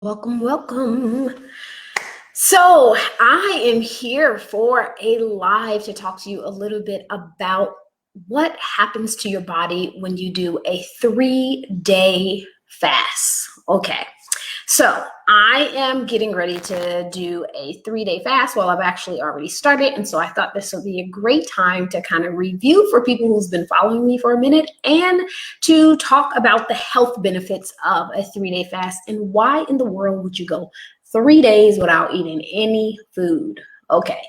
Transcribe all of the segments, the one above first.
Welcome, welcome. So I am here for a live to talk to you a little bit about what happens to your body when you do a 3-day fast. Okay. So I am getting ready to do a 3-day fast. Well, I've actually already started. And so I thought this would be a great time to kind of review for people who's been following me for a minute and to talk about the health benefits of a 3-day fast and why in the world would you go 3 days without eating any food. Okay,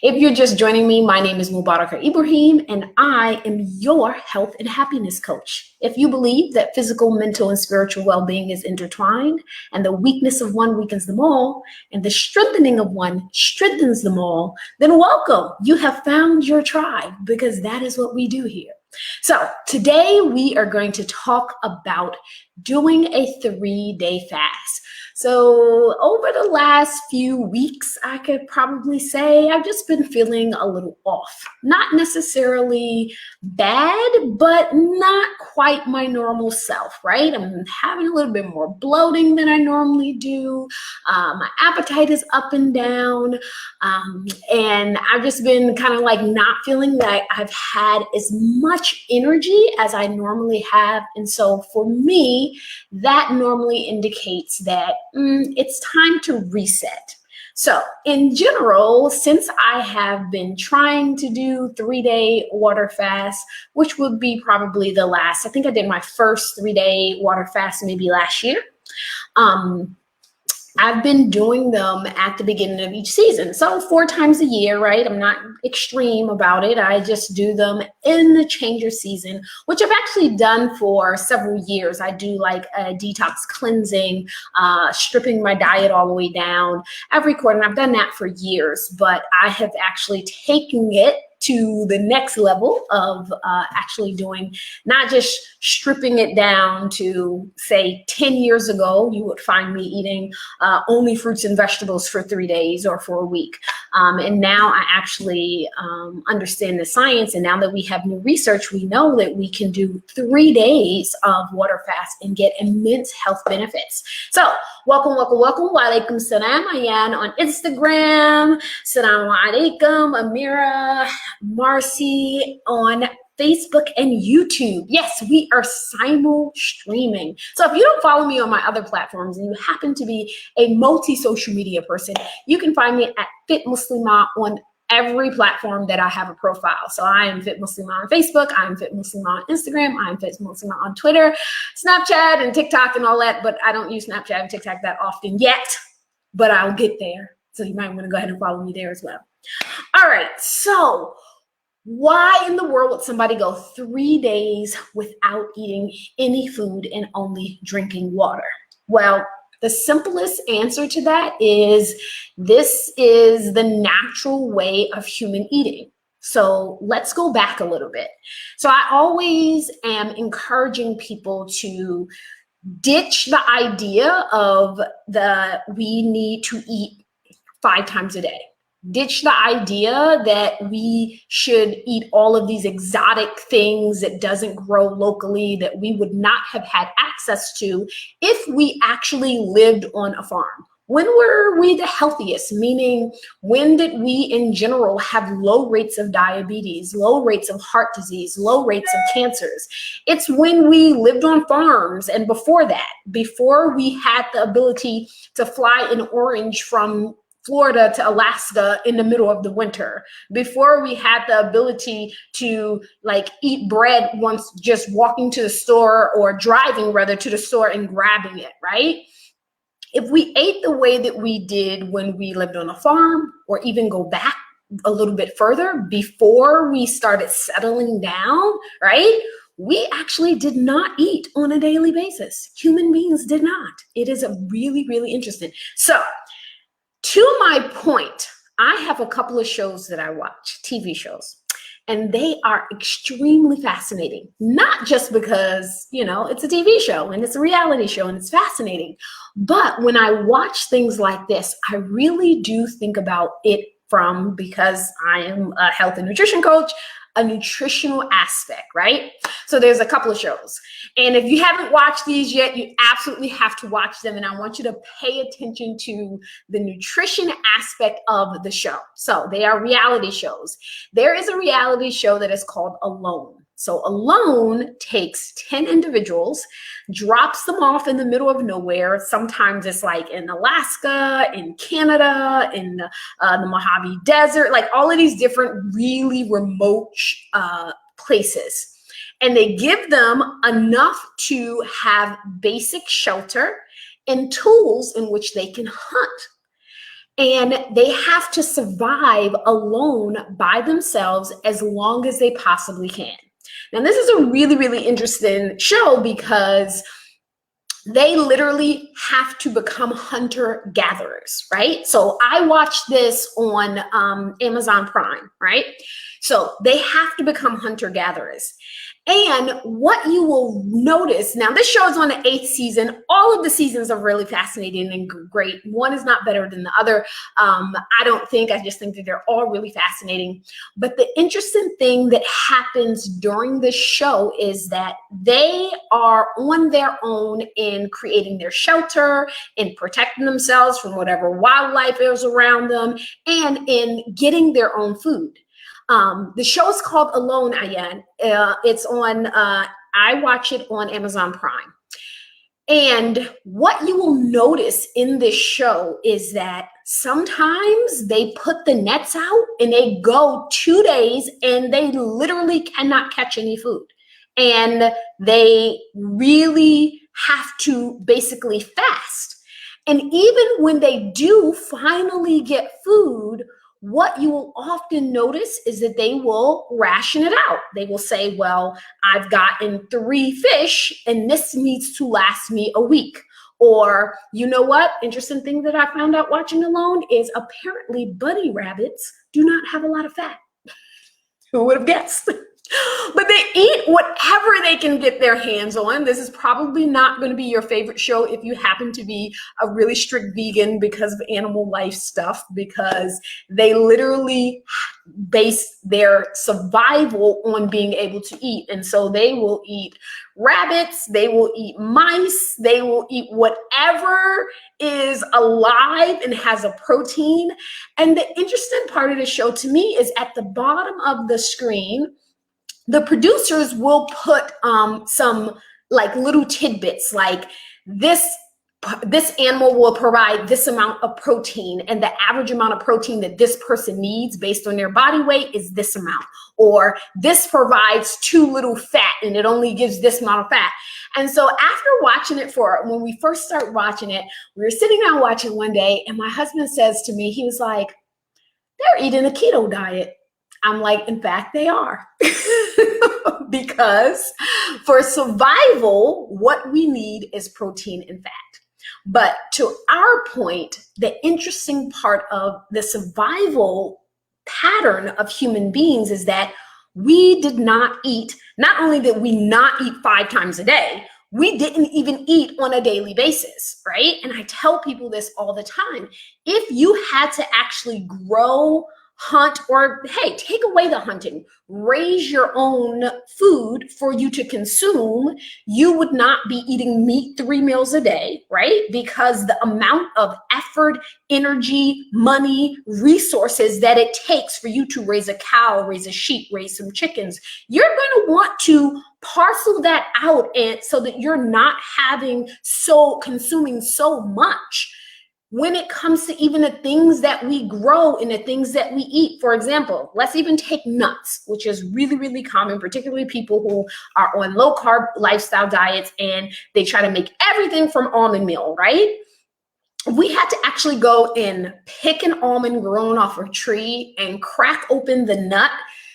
if you're just joining me, my name is Mubarakah Ibrahim, and I am your health and happiness coach. If you believe that physical, mental, and spiritual well-being is intertwined, and the weakness of one weakens them all, and the strengthening of one strengthens them all, then welcome. You have found your tribe, because that is what we do here. So today we are going to talk about doing a 3-day fast. So over the last few weeks, I could probably say I've just been feeling a little off. Not necessarily bad, but not quite my normal self, right? I'm having a little bit more bloating than I normally do. My appetite is up and down. And I've just been kind of like not feeling that I've had as much energy as I normally have. And so for me, that normally indicates that it's time to reset. So in general, since I have been trying to do 3-day water fast, which would be probably the last, I think I did my first 3-day water fast maybe last year. I've been doing them at the beginning of each season. So 4 times a year, right? I'm not extreme about it. I just do them in the changer season, which I've actually done for several years. I do like a detox cleansing, stripping my diet all the way down every quarter. And I've done that for years, but I have actually taken it to the next level of actually doing, not just stripping it down to, say, 10 years ago, you would find me eating only fruits and vegetables for 3 days or for a week. And now I actually understand the science. And now that we have new research, we know that we can do 3 days of water fast and get immense health benefits. So welcome, welcome, welcome. Wa alaikum salam. Ayan on Instagram. Assalamu alaikum. Amira, Marcy on Facebook and YouTube. Yes, we are simul streaming. So if you don't follow me on my other platforms and you happen to be a multi-social media person, you can find me at Fit Muslima on every platform that I have a profile. So I am Fit Muslima on Facebook, I am Fit Muslima on Instagram, I am Fit Muslima on Twitter, Snapchat and TikTok and all that, but I don't use Snapchat and TikTok that often yet, but I'll get there. So you might want to go ahead and follow me there as well. All right, so why in the world would somebody go 3 days without eating any food and only drinking water? Well, the simplest answer to that is this is the natural way of human eating. So let's go back a little bit. So I always am encouraging people to ditch the idea of we need to eat 5 times a day. Ditch the idea that we should eat all of these exotic things that doesn't grow locally, that we would not have had access to if we actually lived on a farm. When were we the healthiest? Meaning, when did we in general have low rates of diabetes, low rates of heart disease, low rates of cancers? It's when we lived on farms, and before that, before we had the ability to fly in orange from Florida to Alaska in the middle of the winter, before we had the ability to like eat bread once just walking to the store or driving rather to the store and grabbing it, right? If we ate the way that we did when we lived on a farm, or even go back a little bit further before we started settling down, right? We actually did not eat on a daily basis. Human beings did not. It is a really, really interesting. So to my point, I have a couple of shows that I watch, TV shows, and they are extremely fascinating. Not just because, it's a TV show and it's a reality show and it's fascinating, but when I watch things like this, I really do think about it from, because I am a health and nutrition coach, a nutritional aspect, right? So there's a couple of shows. And if you haven't watched these yet, you absolutely have to watch them. And I want you to pay attention to the nutrition aspect of the show. So they are reality shows. There is a reality show that is called Alone. So Alone takes 10 individuals, drops them off in the middle of nowhere. Sometimes it's like in Alaska, in Canada, in the Mojave Desert, like all of these different really remote places. And they give them enough to have basic shelter and tools in which they can hunt. And they have to survive alone by themselves as long as they possibly can. Now, this is a really, really interesting show because they literally have to become hunter-gatherers, right? So I watched this on Amazon Prime, right? So they have to become hunter-gatherers. And what you will notice, now this show is on the 8th season. All of the seasons are really fascinating and great. One is not better than the other. I just think that they're all really fascinating. But the interesting thing that happens during the show is that they are on their own in creating their shelter, in protecting themselves from whatever wildlife is around them, and in getting their own food. The show is called Alone, Ayan. It's on, I watch it on Amazon Prime. And what you will notice in this show is that sometimes they put the nets out and they go 2 days and they literally cannot catch any food. And they really have to basically fast. And even when they do finally get food, what you will often notice is that they will ration it out. They will say, well, I've gotten 3 fish and this needs to last me a week. Or, you know what? Interesting thing that I found out watching Alone is apparently bunny rabbits do not have a lot of fat. Who would have guessed? But they eat whatever they can get their hands on. This is probably not going to be your favorite show if you happen to be a really strict vegan because of animal life stuff, because they literally base their survival on being able to eat. And so they will eat rabbits, they will eat mice, they will eat whatever is alive and has a protein. And the interesting part of the show to me is at the bottom of the screen, the producers will put some like little tidbits, like this animal will provide this amount of protein, and the average amount of protein that this person needs based on their body weight is this amount, or this provides too little fat and it only gives this amount of fat. And so after watching it, when we first started watching it, we were sitting down watching one day and my husband says to me, he was like, they're eating a keto diet. I'm like, in fact, they are. Because for survival, what we need is protein and fat. But to our point, the interesting part of the survival pattern of human beings is that we did not eat, not only did we not eat 5 times a day, we didn't even eat on a daily basis, right? And I tell people this all the time. If you had to actually grow, hunt, or hey, take away the hunting, raise your own food for you to consume, you would not be eating meat 3 meals a day, right? Because the amount of effort, energy, money, resources that it takes for you to raise a cow, raise a sheep, raise some chickens, you're going to want to parcel that out, and so that you're not consuming so much. When it comes to even the things that we grow and the things that we eat, for example, let's even take nuts, which is really, really common, particularly people who are on low carb lifestyle diets and they try to make everything from almond meal, right? We had to actually go and pick an almond grown off a tree and crack open the nut.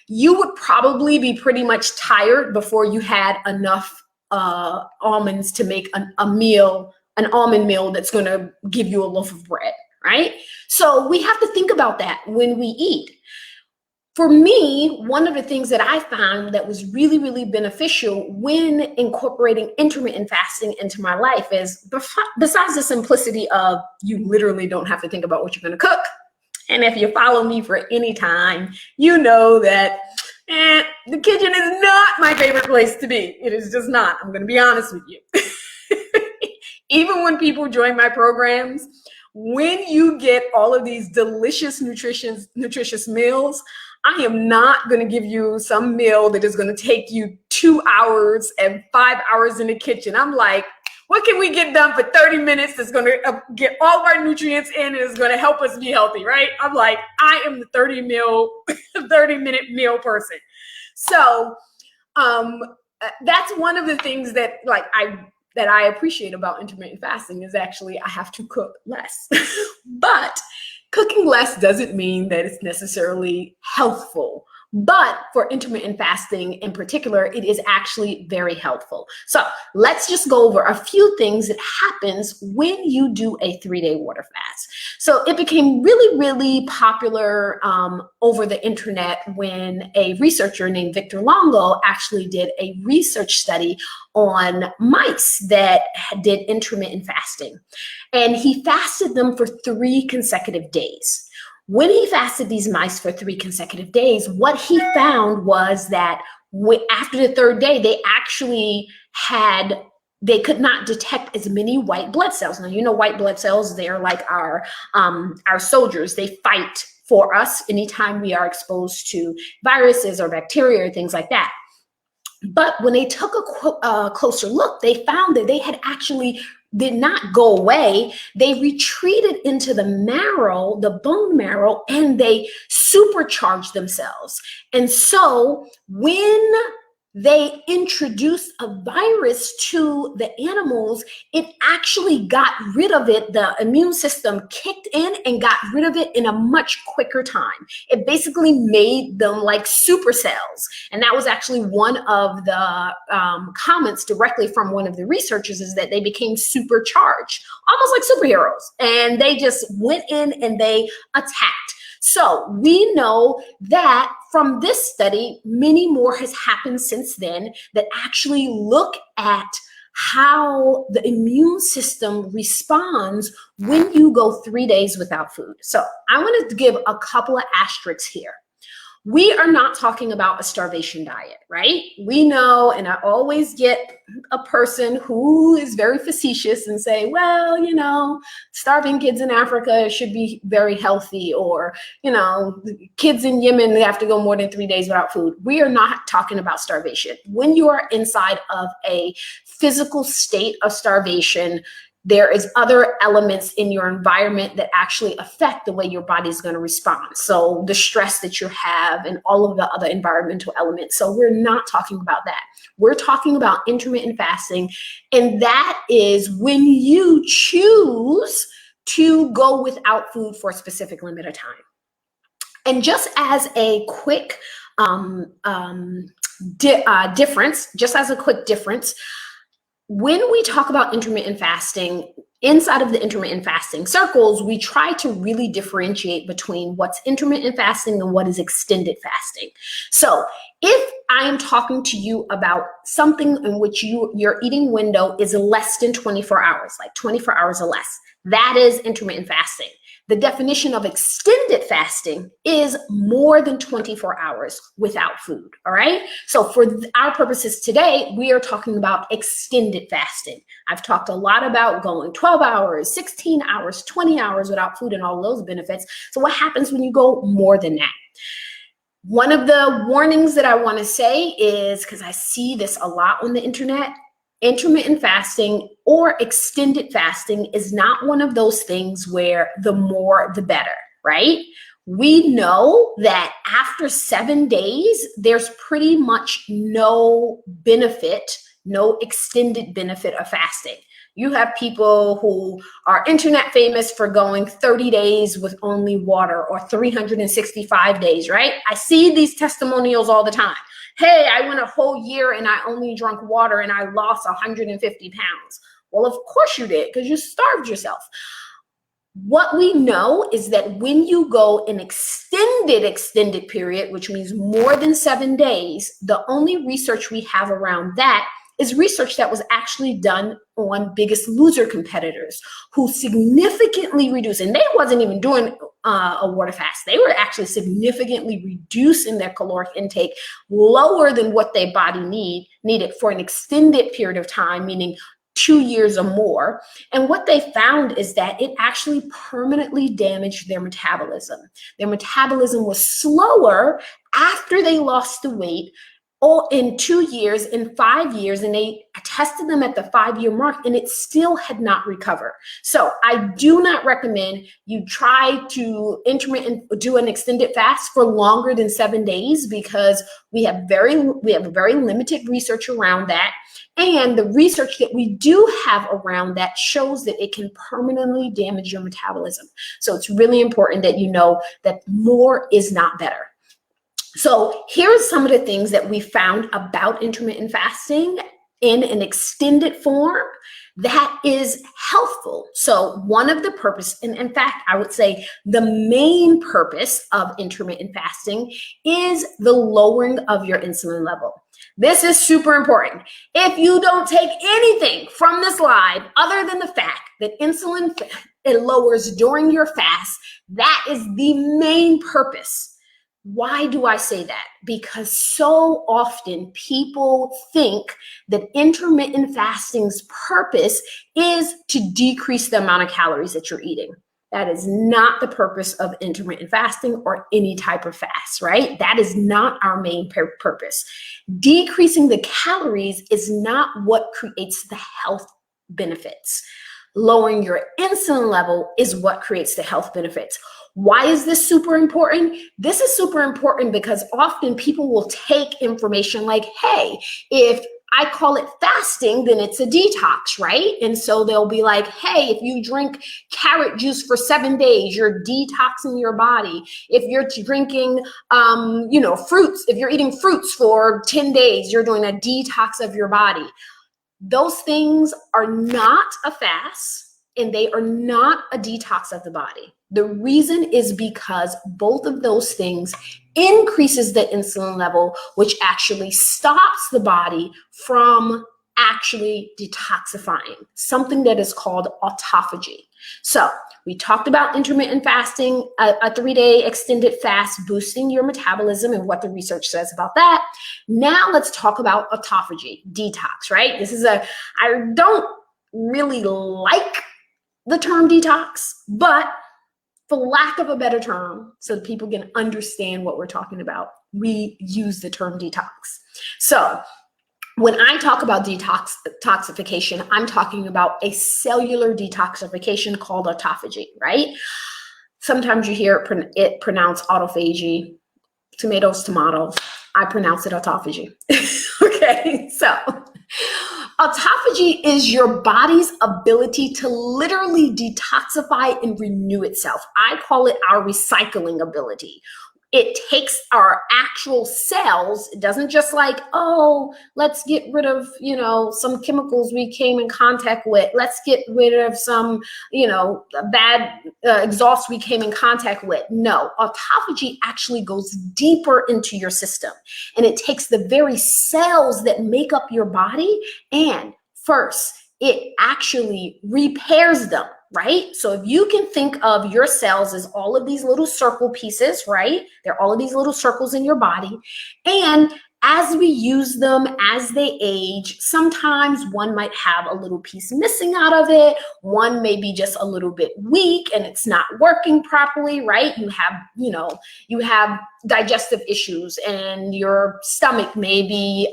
You would probably be pretty much tired before you had enough almonds to make an almond meal that's going to give you a loaf of bread, right? So we have to think about that when we eat. For me, one of the things that I found that was really, really beneficial when incorporating intermittent fasting into my life is, besides the simplicity of you literally don't have to think about what you're going to cook, And if you follow me for any time, you know that the kitchen is not my favorite place to be. It is just not. I'm going to be honest with you. Even when people join my programs, when you get all of these delicious, nutritious meals, I am not going to give you some meal that is going to take you 2 hours and 5 hours in the kitchen. I'm like, what can we get done for 30 minutes that's going to get all of our nutrients in and is going to help us be healthy, right? I'm like, I am the 30-minute meal person. So that's one of the things that I appreciate about intermittent fasting is actually I have to cook less. But cooking less doesn't mean that it's necessarily healthful. But for intermittent fasting in particular, it is actually very helpful. So let's just go over a few things that happens when you do a 3-day water fast. So it became really, really popular over the internet when a researcher named Victor Longo actually did a research study on mice that did intermittent fasting. And he fasted them for 3 consecutive days. When he fasted these mice for 3 consecutive days, what he found was that after the 3rd day, they could not detect as many white blood cells. Now, you know, white blood cells, they're like our soldiers. They fight for us anytime we are exposed to viruses or bacteria or things like that. But when they took a closer look, they found that they had actually did not go away. They retreated into the marrow, the bone marrow, and they supercharged themselves. And so when they introduced a virus to the animals, it actually got rid of it. The immune system kicked in and got rid of it in a much quicker time. It basically made them like supercells. And that was actually one of the comments directly from one of the researchers, is that they became supercharged, almost like superheroes. And they just went in and they attacked. So we know that from this study, many more has happened since then that actually look at how the immune system responds when you go 3 days without food. So I want to give a couple of asterisks here. We are not talking about a starvation diet, right? We know, and I always get a person who is very facetious and say, well, you know, starving kids in Africa should be very healthy, or, you know, kids in Yemen, they have to go more than 3 days without food. We are not talking about starvation. When you are inside of a physical state of starvation, there is other elements in your environment that actually affect the way your body is going to respond. So the stress that you have and all of the other environmental elements. So we're not talking about that. We're talking about intermittent fasting. And that is when you choose to go without food for a specific limit of time. And just as a quick difference, when we talk about intermittent fasting, inside of the intermittent fasting circles, we try to really differentiate between what's intermittent fasting and what is extended fasting. So if I am talking to you about something in which your eating window is less than 24 hours, like 24 hours or less, that is intermittent fasting. The definition of extended fasting is more than 24 hours without food, all right? So for our purposes today, we are talking about extended fasting. I've talked a lot about going 12 hours, 16 hours, 20 hours without food and all those benefits. So what happens when you go more than that? One of the warnings that I want to say is, because I see this a lot on the internet, intermittent fasting or extended fasting is not one of those things where the more the better, right? We know that after 7 days, there's pretty much no benefit, no extended benefit of fasting. You have people who are internet famous for going 30 days with only water, or 365 days, right? I see these testimonials all the time. Hey, I went a whole year and I only drank water and I lost 150 pounds. Well, of course you did, because you starved yourself. What we know is that when you go an extended period, which means more than 7 days, the only research we have around that is research that was actually done on Biggest Loser competitors who significantly reduced, and they wasn't even doing a water fast. They were actually significantly reducing their caloric intake, lower than what their body needed for an extended period of time, meaning 2 years or more. And what they found is that it actually permanently damaged their metabolism. Their metabolism was slower after they lost the weight, in 2 years, in 5 years, and they tested them at the 5-year mark, and it still had not recovered. So I do not recommend you try to do an extended fast for longer than 7 days, because we have very limited research around that. And the research that we do have around that shows that it can permanently damage your metabolism. So it's really important that you know that more is not better. So here's some of the things that we found about intermittent fasting in an extended form that is healthful. So one of the purpose, and in fact, I would say the main purpose of intermittent fasting is the lowering of your insulin level. This is super important. If you don't take anything from this slide other than the fact that insulin it lowers during your fast, that is the main purpose. Why do I say that? Because so often people think that intermittent fasting's purpose is to decrease the amount of calories that you're eating. That is not the purpose of intermittent fasting or any type of fast, right? That is not our main purpose. Decreasing the calories is not what creates the health benefits. Lowering your insulin level is what creates the health benefits. Why is this super important? This is super important because often people will take information like, hey, if I call it fasting, then it's a detox, right? And so they'll be like, hey, if you drink carrot juice for 7 days, you're detoxing your body. If you're drinking, fruits, if you're eating fruits for 10 days, you're doing a detox of your body. Those things are not a fast, and they are not a detox of the body. The reason is because both of those things increases the insulin level, which actually stops the body from actually detoxifying, something that is called autophagy. So we talked about intermittent fasting, a 3-day extended fast, boosting your metabolism and what the research says about that. Now let's talk about autophagy, detox, right? I don't really like the term detox, but for lack of a better term, so that people can understand what we're talking about, we use the term detox. So when I talk about detoxification, I'm talking about a cellular detoxification called autophagy, right? Sometimes you hear it pronounced autophagy, tomatoes, I pronounce it autophagy. Okay, so autophagy is your body's ability to literally detoxify and renew itself. I call it our recycling ability. It takes our actual cells. It doesn't just like, oh, let's get rid of, some chemicals we came in contact with. Let's get rid of some, bad exhaust we came in contact with. No, autophagy actually goes deeper into your system, and it takes the very cells that make up your body, and first, it actually repairs them. Right? So if you can think of your cells as all of these little circle pieces, right? They're all of these little circles in your body. And as we use them, as they age, sometimes one might have a little piece missing out of it. One may be just a little bit weak and it's not working properly, right? You have digestive issues, and your stomach may be,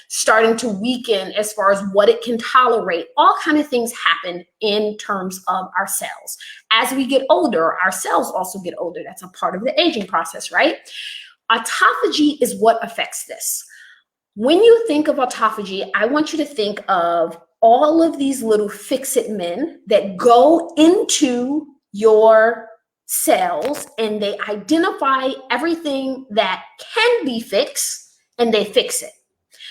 starting to weaken as far as what it can tolerate. All kind of things happen in terms of our cells. As we get older, our cells also get older. That's a part of the aging process, right? Autophagy is what affects this. When you think of autophagy, I want you to think of all of these little fix-it men that go into your cells, and they identify everything that can be fixed, and they fix it.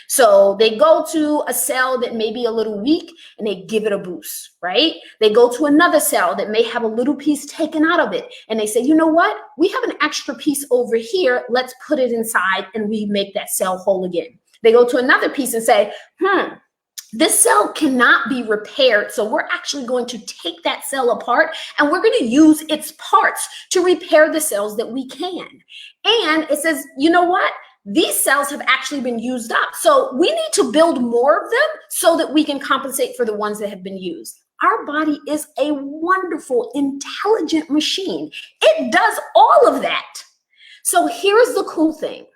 So they go to a cell that may be a little weak, and they give it a boost, right? They go to another cell that may have a little piece taken out of it, and they say, you know what? We have an extra piece over here. Let's put it inside, and we make that cell whole again. They go to another piece and say, This cell cannot be repaired. So we're actually going to take that cell apart and we're going to use its parts to repair the cells that we can. And it says, you know what? These cells have actually been used up. So we need to build more of them so that we can compensate for the ones that have been used. Our body is a wonderful, intelligent machine. It does all of that. So here's the cool thing.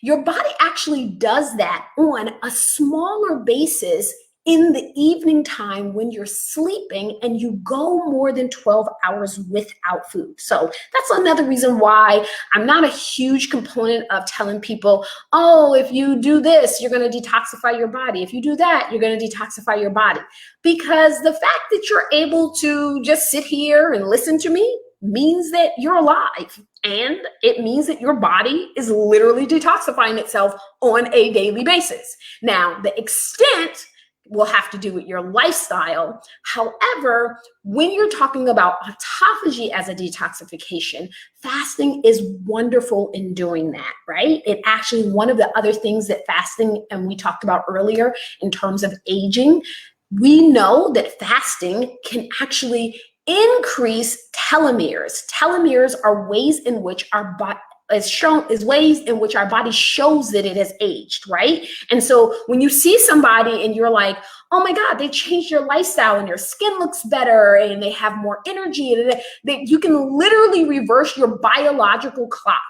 Your body actually does that on a smaller basis in the evening time when you're sleeping and you go more than 12 hours without food. So that's another reason why I'm not a huge component of telling people, oh, if you do this, you're going to detoxify your body. If you do that, you're going to detoxify your body. Because the fact that you're able to just sit here and listen to me means that you're alive. And it means that your body is literally detoxifying itself on a daily basis. Now, the extent will have to do with your lifestyle. However, when you're talking about autophagy as a detoxification, fasting is wonderful in doing that, right? It actually, one of the other things that fasting, and we talked about earlier in terms of aging, we know that fasting can actually increase telomeres. Telomeres are ways in which our body ways in which our body shows that it has aged, right? And so when you see somebody and you're like, oh my God, they changed their lifestyle and their skin looks better and they have more energy, and that you can literally reverse your biological clock,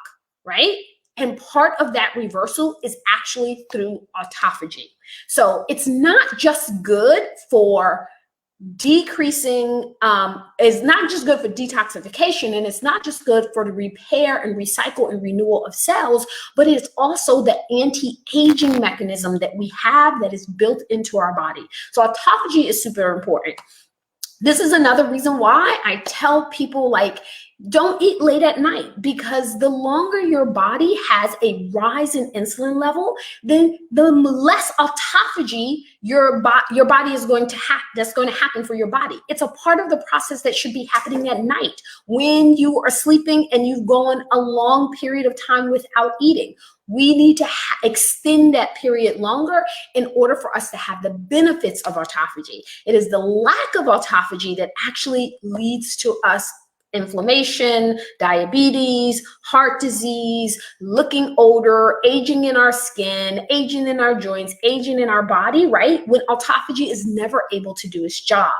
right? And part of that reversal is actually through autophagy. So it's not just good for decreasing, is not just good for detoxification, and it's not just good for the repair and recycle and renewal of cells, but it's also the anti-aging mechanism that we have that is built into our body. So autophagy is super important. This is another reason why I tell people, like, don't eat late at night, because the longer your body has a rise in insulin level, then the less autophagy your body is going to have, that's going to happen for your body. It's a part of the process that should be happening at night when you are sleeping and you've gone a long period of time without eating. We need to extend that period longer in order for us to have the benefits of autophagy. It is the lack of autophagy that actually leads to us inflammation, diabetes, heart disease, looking older, aging in our skin, aging in our joints, aging in our body, right? When autophagy is never able to do its job.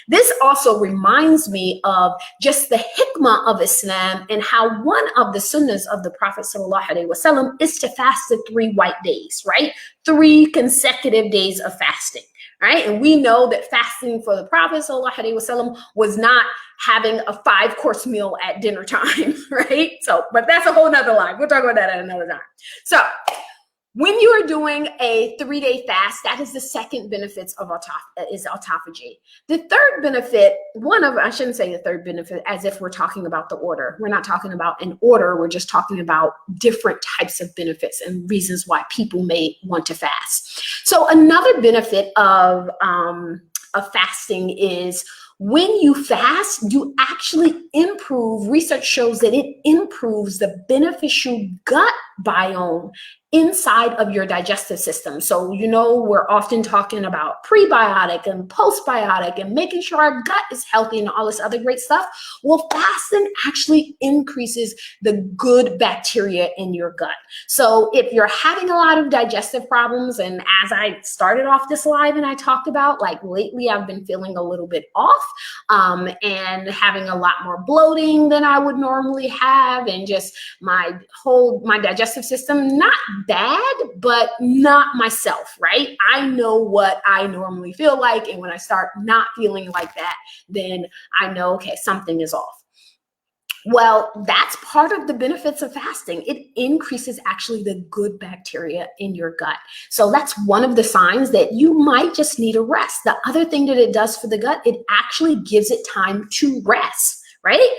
This also reminds me of just the hikmah of Islam and how one of the sunnahs of the Prophet ﷺ is to fast the 3 white days, right? 3 consecutive days of fasting. Right? And we know that fasting for the Prophet ﷺ was not having a 5-course meal at dinner time, right? So, but that's a whole nother line. We'll talk about that at another time. So when you are doing a 3-day fast, that is the second benefits of autophagy. The third benefit, I shouldn't say the third benefit as if we're talking about the order. We're not talking about an order. We're just talking about different types of benefits and reasons why people may want to fast. So another benefit of fasting is when you fast, you actually improve, research shows that it improves the beneficial gut biome inside of your digestive system. So, you know, we're often talking about prebiotic and postbiotic and making sure our gut is healthy and all this other great stuff. Well, fasting actually increases the good bacteria in your gut. So if you're having a lot of digestive problems, and as I started off this live and I talked about, like lately I've been feeling a little bit off and having a lot more bloating than I would normally have, and just my digestive system, not bad, but not myself, right? I know what I normally feel like, and when I start not feeling like that, then I know, okay, something is off. Well, that's part of the benefits of fasting. It increases actually the good bacteria in your gut. So that's one of the signs that you might just need a rest. The other thing that it does for the gut, it actually gives it time to rest, right?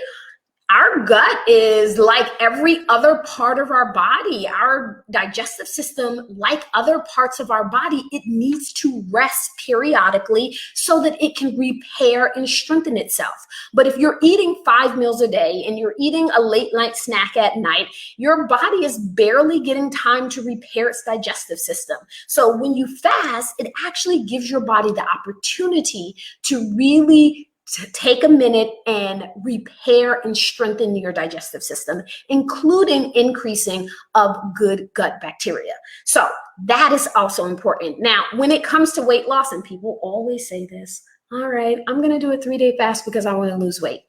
Our gut is like every other part of our body. Our digestive system, like other parts of our body, it needs to rest periodically so that it can repair and strengthen itself. But if you're eating 5 meals a day and you're eating a late night snack at night, your body is barely getting time to repair its digestive system. So when you fast, it actually gives your body the opportunity to really take a minute and repair and strengthen your digestive system, including increasing of good gut bacteria. So that is also important. Now, when it comes to weight loss, and people always say this, all right, I'm going to do a 3-day fast because I want to lose weight.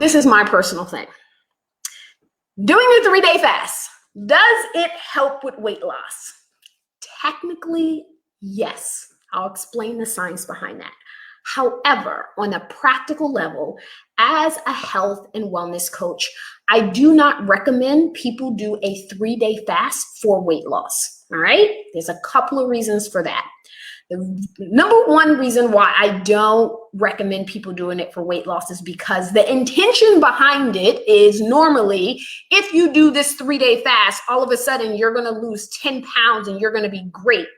This is my personal thing. Doing a 3-day fast, does it help with weight loss? Technically, yes. I'll explain the science behind that. However, on a practical level, as a health and wellness coach, I do not recommend people do a 3-day fast for weight loss. All right. There's a couple of reasons for that. The number one reason why I don't recommend people doing it for weight loss is because the intention behind it is normally if you do this 3-day fast, all of a sudden you're going to lose 10 pounds and you're going to be great.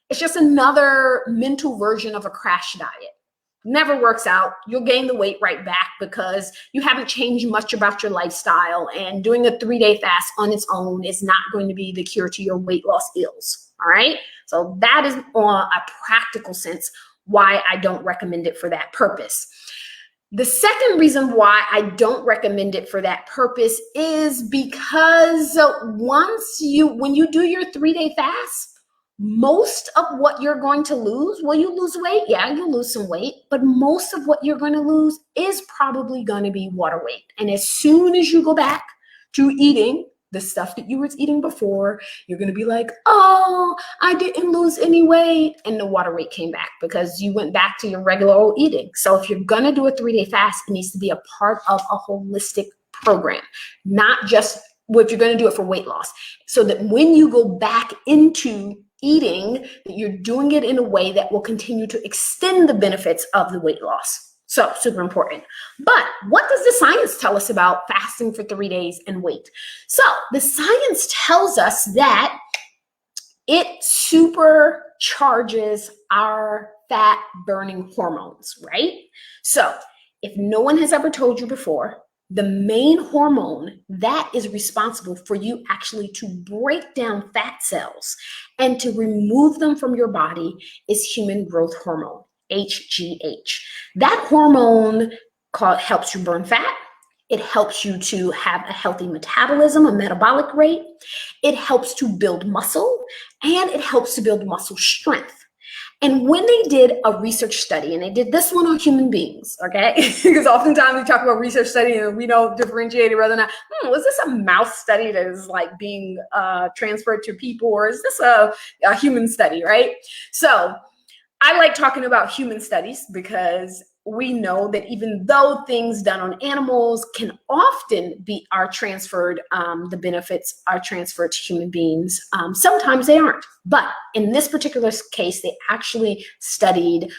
It's just another mental version of a crash diet. Never works out. You'll gain the weight right back because you haven't changed much about your lifestyle, and doing a 3-day fast on its own is not going to be the cure to your weight loss ills. All right. So that is on a practical sense why I don't recommend it for that purpose. The second reason why I don't recommend it for that purpose is because when you do your 3-day fast, most of what you're going to lose, will you lose weight? Yeah, you'll lose some weight, but most of what you're going to lose is probably going to be water weight. And as soon as you go back to eating the stuff that you were eating before, you're going to be like, oh, I didn't lose any weight. And the water weight came back because you went back to your regular old eating. So if you're going to do a 3-day fast, it needs to be a part of a holistic program, not just what you're going to do it for weight loss. So that when you go back into eating, that you're doing it in a way that will continue to extend the benefits of the weight loss. So super important. But what does the science tell us about fasting for 3 days and weight? So the science tells us that it supercharges our fat burning hormones, right? So if no one has ever told you before, the main hormone that is responsible for you actually to break down fat cells and to remove them from your body is human growth hormone, HGH. That hormone helps you burn fat. It helps you to have a healthy metabolism, a metabolic rate. It helps to build muscle, and it helps to build muscle strength. And when they did a research study, and they did this one on human beings, okay? Because oftentimes we talk about research study and we don't differentiate it whether or not, was this a mouse study that is like being transferred to people, or is this a human study, right? So I like talking about human studies because we know that even though things done on animals can often the benefits are transferred to human beings, sometimes they aren't. But in this particular case, they actually studied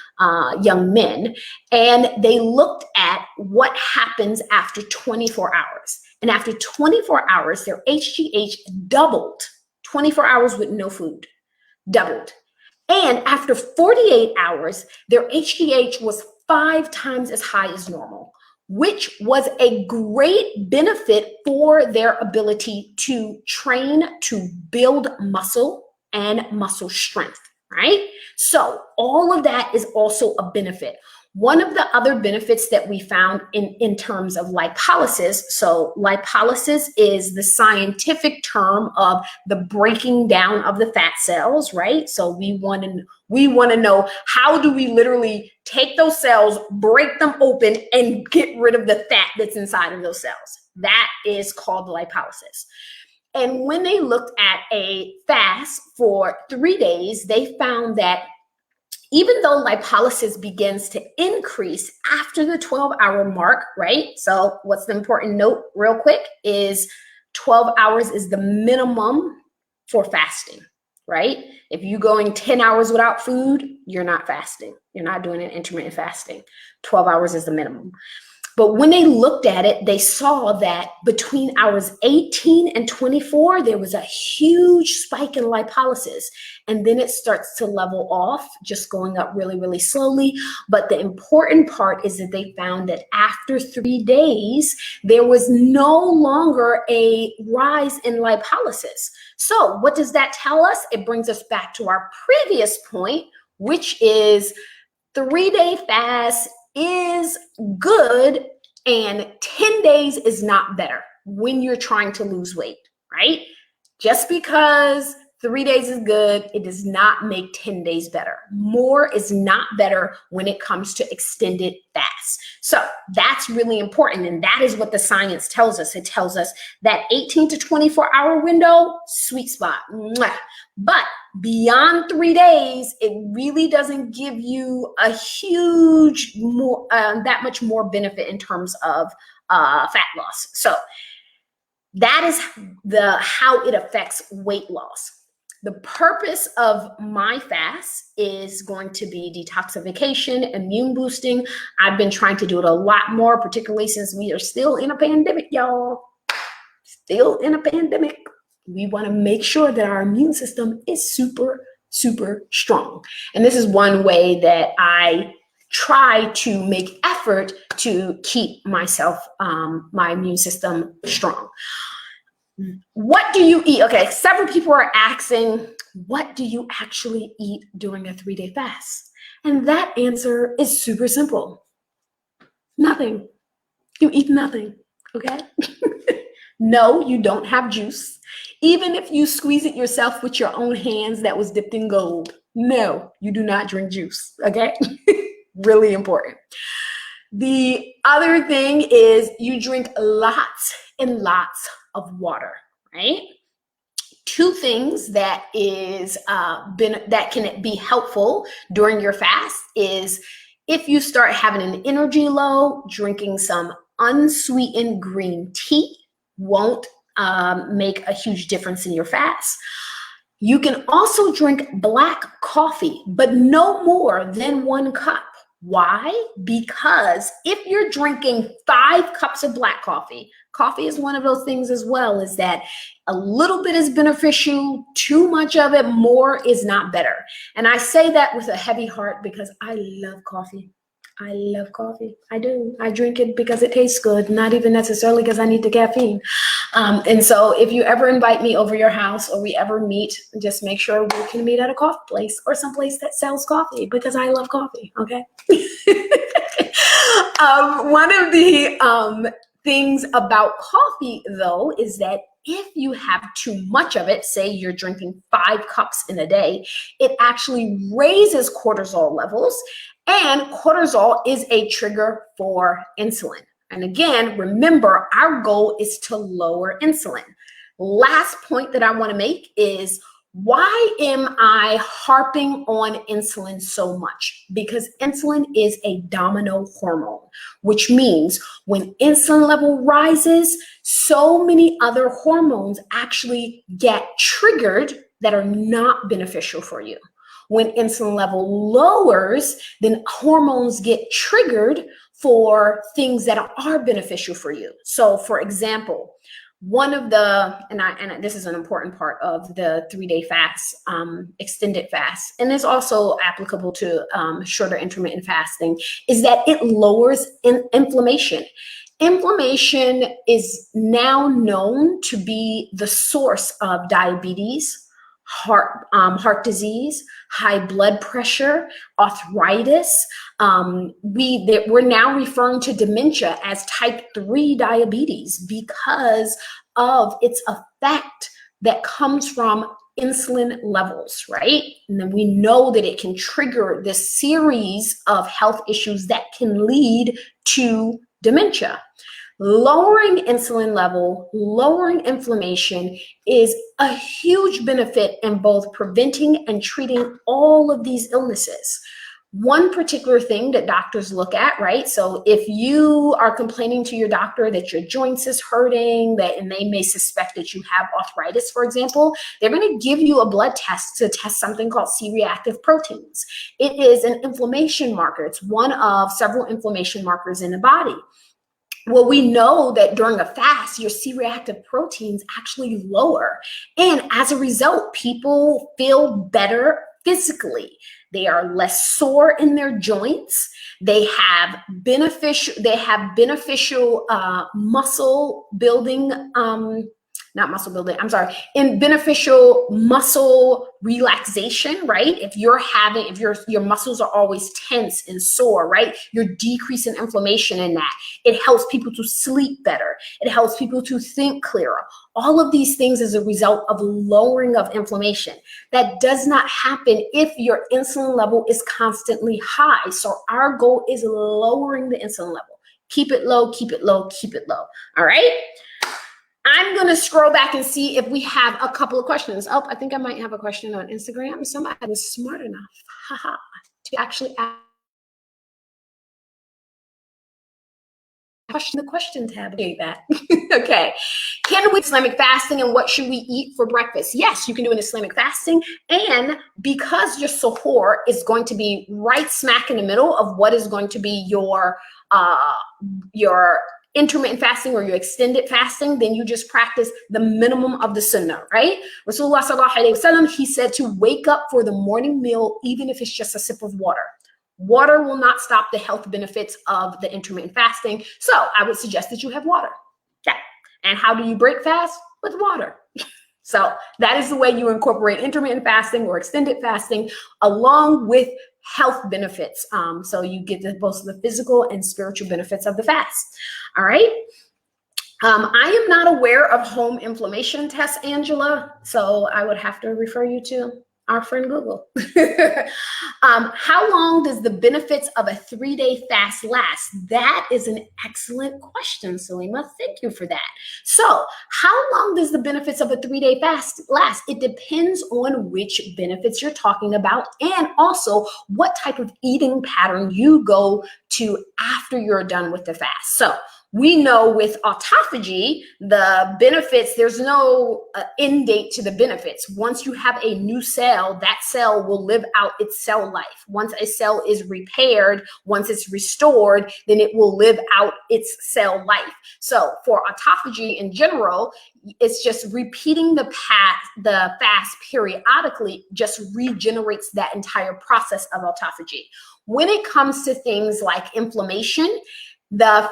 young men, and they looked at what happens after 24 hours. And after 24 hours, their HGH doubled. 24 hours with no food, doubled. And after 48 hours, their HGH was 5 times as high as normal, which was a great benefit for their ability to train, to build muscle and muscle strength, right? So all of that is also a benefit. One of the other benefits that we found in terms of lipolysis, so lipolysis is the scientific term of the breaking down of the fat cells, right? So we want to know, how do we literally take those cells, break them open, and get rid of the fat that's inside of those cells? That is called lipolysis. And when they looked at a fast for 3 days, they found that even though lipolysis begins to increase after the 12-hour mark, right? So what's the important note real quick is 12 hours is the minimum for fasting, right? If you're going 10 hours without food, you're not fasting. You're not doing an intermittent fasting. 12 hours is the minimum. But when they looked at it, they saw that between hours 18 and 24, there was a huge spike in lipolysis. And then it starts to level off, just going up really, really slowly. But the important part is that they found that after 3 days, there was no longer a rise in lipolysis. So what does that tell us? It brings us back to our previous point, which is 3-day fast is good and 10 days is not better when you're trying to lose weight, right? Just because 3 days is good, it does not make 10 days better. More is not better when it comes to extended fast. So that's really important. And that is what the science tells us. It tells us that 18 to 24 hour window, sweet spot. Mwah. But beyond 3 days, it really doesn't give you a huge, that much more benefit in terms of fat loss. So that is how it affects weight loss. The purpose of my fast is going to be detoxification, immune boosting. I've been trying to do it a lot more, particularly since we are still in a pandemic, y'all. Still in a pandemic. We want to make sure that our immune system is super, super strong. And this is one way that I try to make effort to keep myself, my immune system strong. What do you eat? Okay, several people are asking, what do you actually eat during a 3-day fast? And that answer is super simple. Nothing. You eat nothing, okay? No, you don't have juice. Even if you squeeze it yourself with your own hands that was dipped in gold. No, you do not drink juice, okay? Really important. The other thing is you drink lots and lots of water, right? 2 things that that can be helpful during your fast is if you start having an energy low, drinking some unsweetened green tea won't make a huge difference in your fast. You can also drink black coffee, but no more than 1 cup. Why? Because if you're drinking 5 cups of black coffee, coffee is one of those things as well, is that a little bit is beneficial, too much of it, more is not better. And I say that with a heavy heart because I love coffee. I love coffee. I do. I drink it because it tastes good, not even necessarily because I need the caffeine. And so if you ever invite me over your house or we ever meet, just make sure we can meet at a coffee place or someplace that sells coffee because I love coffee, okay? One of the things about coffee, though, is that if you have too much of it, say you're drinking 5 cups in a day, it actually raises cortisol levels. And cortisol is a trigger for insulin. And again, remember, our goal is to lower insulin. Last point that I want to make is, why am I harping on insulin so much? Because insulin is a domino hormone, which means when insulin level rises, so many other hormones actually get triggered that are not beneficial for you. When insulin level lowers, then hormones get triggered for things that are beneficial for you. So for example, one of the, and this is an important part of the 3-day fast, extended fast, and it's also applicable to shorter intermittent fasting, is that it lowers inflammation. Inflammation is now known to be the source of diabetes, heart disease, high blood pressure, arthritis. We're now referring to dementia as type 3 diabetes because of its effect that comes from insulin levels, right? And then we know that it can trigger this series of health issues that can lead to dementia. Lowering insulin level, lowering inflammation is a huge benefit in both preventing and treating all of these illnesses. One particular thing that doctors look at, right? So if you are complaining to your doctor that your joints is hurting, and they may suspect that you have arthritis, for example, they're going to give you a blood test to test something called C-reactive proteins. It is an inflammation marker. It's one of several inflammation markers in the body. Well, we know that during a fast, your C-reactive proteins actually lower. And as a result, people feel better physically. They are less sore in their joints. They have beneficial muscle building, not muscle building, I'm sorry, in beneficial muscle relaxation, right? If your muscles are always tense and sore, right? You're decreasing inflammation in that. It helps people to sleep better. It helps people to think clearer. All of these things as a result of lowering of inflammation. That does not happen if your insulin level is constantly high. So our goal is lowering the insulin level. Keep it low, keep it low, keep it low. All right. I'm going to scroll back and see if we have a couple of questions. Oh, I think I might have a question on Instagram. Somebody was smart enough, to actually ask the question tab. Okay, that. Okay. Can we Islamic fasting, and what should we eat for breakfast? Yes, you can do an Islamic fasting. And because your suhoor is going to be right smack in the middle of what is going to be your intermittent fasting or your extended fasting, then you just practice the minimum of the sunnah, right? Rasulullah sallallahu alaihi wasallam, he said to wake up for the morning meal, even if it's just a sip of water. Water will not stop the health benefits of the intermittent fasting. So I would suggest that you have water. Okay. And how do you break fast? With water. So that is the way you incorporate intermittent fasting or extended fasting along with health benefits. So you get both the physical and spiritual benefits of the fast. All right. I am not aware of home inflammation tests, Angela. So I would have to refer you to our friend Google. How long does the benefits of a 3-day fast last? That is an excellent question, Salima. Thank you for that. So how long does the benefits of a 3-day fast last? It depends on which benefits you're talking about and also what type of eating pattern you go to after you're done with the fast. So we know with autophagy, the benefits, there's no end date to the benefits. Once you have a new cell, that cell will live out its cell life. Once a cell is repaired, once it's restored, then it will live out its cell life. So for autophagy in general, it's just repeating the fast periodically just regenerates that entire process of autophagy. When it comes to things like inflammation, the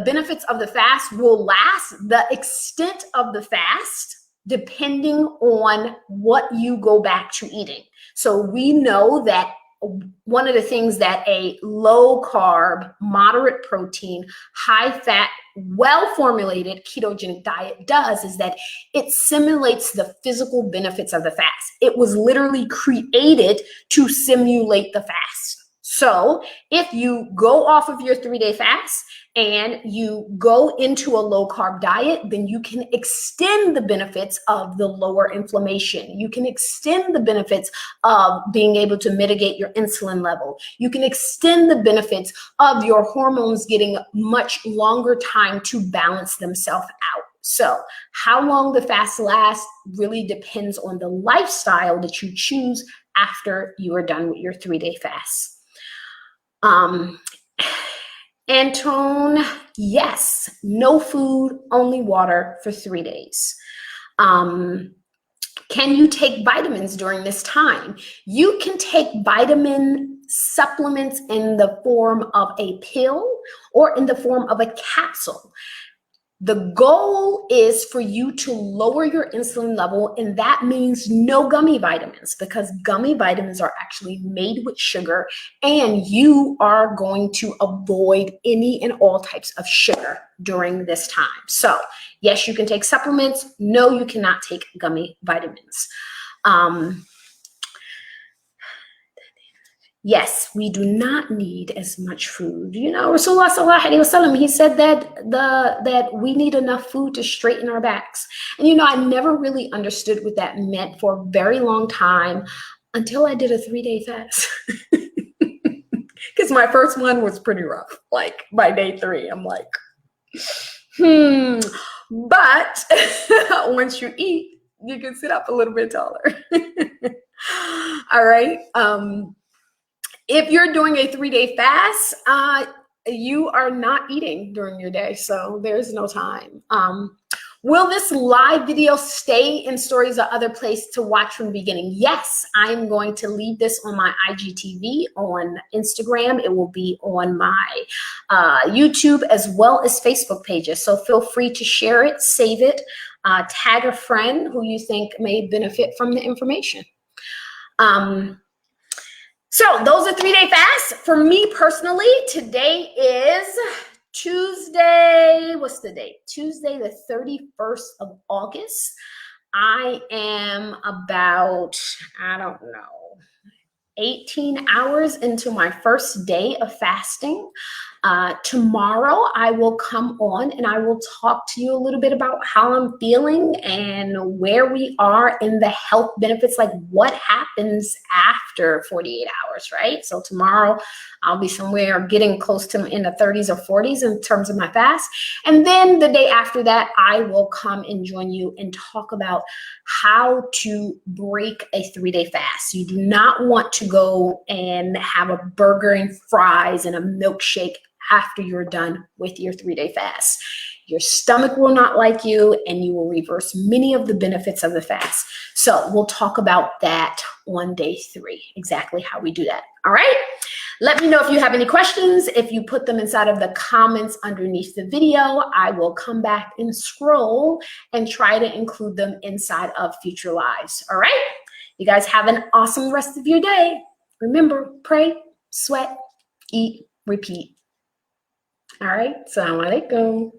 benefits of the fast will last the extent of the fast depending on what you go back to eating. So we know that one of the things that a low carb, moderate protein, high fat, well-formulated ketogenic diet does is that it simulates the physical benefits of the fast. It was literally created to simulate the fast. So if you go off of your 3-day fast and you go into a low carb diet, then you can extend the benefits of the lower inflammation. You can extend the benefits of being able to mitigate your insulin level. You can extend the benefits of your hormones getting much longer time to balance themselves out. So how long the fast lasts really depends on the lifestyle that you choose after you are done with your 3-day fast. Antone, yes, no food, only water for 3 days. Can you take vitamins during this time? You can take vitamin supplements in the form of a pill or in the form of a capsule. The goal is for you to lower your insulin level, and that means no gummy vitamins because gummy vitamins are actually made with sugar, and you are going to avoid any and all types of sugar during this time. So yes, you can take supplements. No, you cannot take gummy vitamins. Yes, we do not need as much food. You know, Rasulullah sallallahu alaihi wasallam, he said that we need enough food to straighten our backs. And you know, I never really understood what that meant for a very long time until I did a 3-day fast. Because my first one was pretty rough. Like by day 3, I'm like, But once you eat, you can sit up a little bit taller. All right. If you're doing a 3-day fast, you are not eating during your day, so there's no time. Will this live video stay in stories or other place to watch from the beginning? Yes, I'm going to leave this on my IGTV, on Instagram. It will be on my YouTube as well as Facebook pages. So feel free to share it, save it, tag a friend who you think may benefit from the information. So those are 3-day fasts. For me personally, today is Tuesday. What's the date? Tuesday, the 31st of August. I am about, I don't know, 18 hours into my first day of fasting. Tomorrow I will come on and I will talk to you a little bit about how I'm feeling and where we are in the health benefits, like what happens after 48 hours, right? So tomorrow I'll be somewhere getting close to in the 30s or 40s in terms of my fast. And then the day after that, I will come and join you and talk about how to break a 3-day fast. You do not want to go and have a burger and fries and a milkshake after you're done with your 3-day fast. Your stomach will not like you and you will reverse many of the benefits of the fast. So we'll talk about that on day 3, exactly how we do that. All right. Let me know if you have any questions. If you put them inside of the comments underneath the video, I will come back and scroll and try to include them inside of future lives. All right. You guys have an awesome rest of your day. Remember, pray, sweat, eat, repeat. All right. Assalamu alaikum.